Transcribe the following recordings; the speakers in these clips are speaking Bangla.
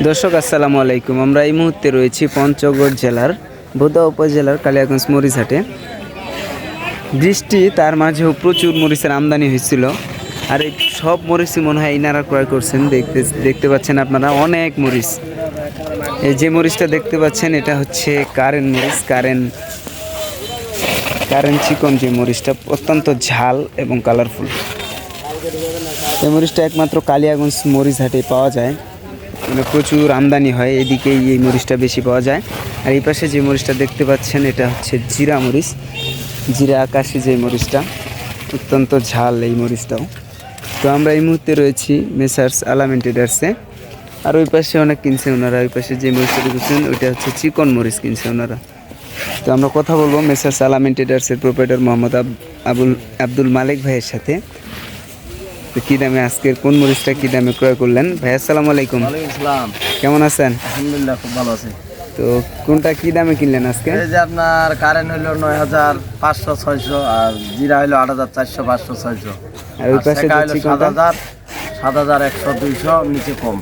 দর্শক আসসালামু আলাইকুম। আমরা এই মুহূর্তে রয়েছি পঞ্চগড় জেলার বোদা উপজেলার কালিয়াগঞ্জ মরিচহাটে। বৃষ্টি তার মাঝেও প্রচুর মরিচের আমদানি হয়েছিল, আর এই সব মরিচই মনে হয় ইনারা ক্রয় করছেন। দেখতে পাচ্ছেন আপনারা অনেক মরিচ। এই যে মরিচটা দেখতে পাচ্ছেন এটা হচ্ছে কারেন্ট মরিচ, কারেন্ট চিকন যে মরিচটা অত্যন্ত ঝাল এবং কালারফুল। এই মরিচটা একমাত্র কালিয়াগঞ্জ মরিচহাটে পাওয়া যায়, মানে প্রচুর আমদানি হয়, এদিকেই এই মরিচটা বেশি পাওয়া যায়। আর এই পাশে যে মরিচটা দেখতে পাচ্ছেন এটা হচ্ছে জিরা মরিচ, জিরা আকাশি যে মরিচটা, অত্যন্ত ঝাল এই মরিচটাও। তো আমরা এই মুহূর্তে রয়েছি মেসার্স আলামিন ট্রেডার্সে, আর ওই পাশে অনেক কিনছে ওনারা। ওই পাশে যে মরিচটা দেখছেন ওইটা হচ্ছে চিকন মরিচ কিনছে ওনারা। তো আমরা কথা বলবো মেসার্স আলামিন ট্রেডার্সের প্রোপাইটার মোহাম্মদ আব্দুল মালিক ভাইয়ের সাথে। তো কী দামে আজকের কোন মরিচটা কী দামে ক্রয় করলেন? ভাই আসসালামু আলাইকুম। কেমন আছেন? আলহামদুলিল্লাহ, খুব ভালো আছে। তো কোনটা কী দামে কিনলেন আজকে? এই যে আপনার কারেন্ট হইলো ৯,৫০০-৬০০, আর জিরা হইলো ৮,৪০০-৫০০-৬০০, আর ওই পাশে ৭,০০০-৭,১০০-২০০, নিচে কম।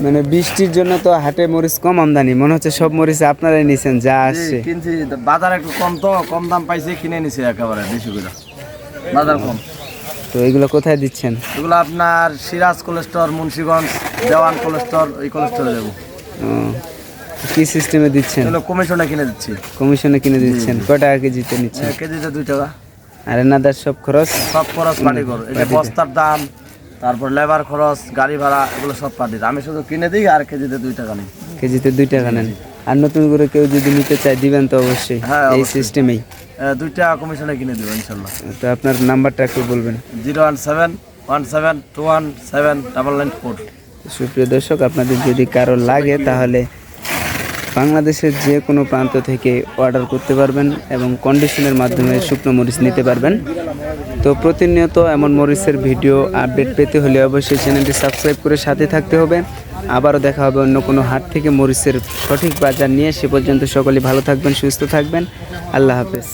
মানে বৃষ্টির জন্য তো হাটে মরিচ কম আমদানি, মনে হচ্ছে সব মরিচ আপনারাই নিছেন যা আসছে। কিনছি, বাজার একটু কম, তো কম দাম পাইছি, কিনে নিছি একেবারে বেশি করে, বাজার কম। তো এগুলো কোথায় দিচ্ছেন? এগুলো আপনার সিরাজ কোলেস্টর, মুন্সিগঞ্জ, দেওয়ান কোলেস্টর, এই কোলেস্টরে দেবো। কি সিস্টেমে দিচ্ছেন? এগুলো কমিশনে কিনে দিচ্ছি। কমিশনে কিনে দিচ্ছেন? কয় টাকা কেজিতে নিচ্ছেন? কেজিতে 2 টাকা। আর এনাদার সব খরচ? সব খরচ পাটি কর, এই যে বস্তার দাম, তারপর লেবার খরচ, গাড়ি ভাড়া, এগুলো সব পাটির। আমি শুধু কিনে দিই, আর কেজিতে 2 টাকা নিই। কেজিতে 2 টাকা নেন। আর নতুন করে কেউ যদি নিতে চায় দিবেন তো অবশ্যই? হ্যাঁ, এই সিস্টেমেই 2 টাকা কমিশনে কিনে দেবো ইনশাল্লাহ। তো আপনার নাম্বারটা একটু বলবেন? 01717217994। সুপ্রিয় দর্শক, আপনাদের যদি কারো লাগে তাহলে বাংলাদেশের যে কোনো প্রান্ত থেকে অর্ডার করতে পারবেন এবং কন্ডিশনের মাধ্যমে শুকনো মরিচ নিতে পারবেন। তো প্রতিনিয়ত এমন মরিচের ভিডিও আপডেট পেতে হলে অবশ্যই চ্যানেলটি সাবস্ক্রাইব করে সাথে থাকতে হবে। আবারও দেখা হবে অন্য কোনো হাট থেকে মরিচের সঠিক বাজার নিয়ে। সে পর্যন্ত সকলে ভালো থাকবেন, সুস্থ থাকবেন। আল্লাহ হাফেজ।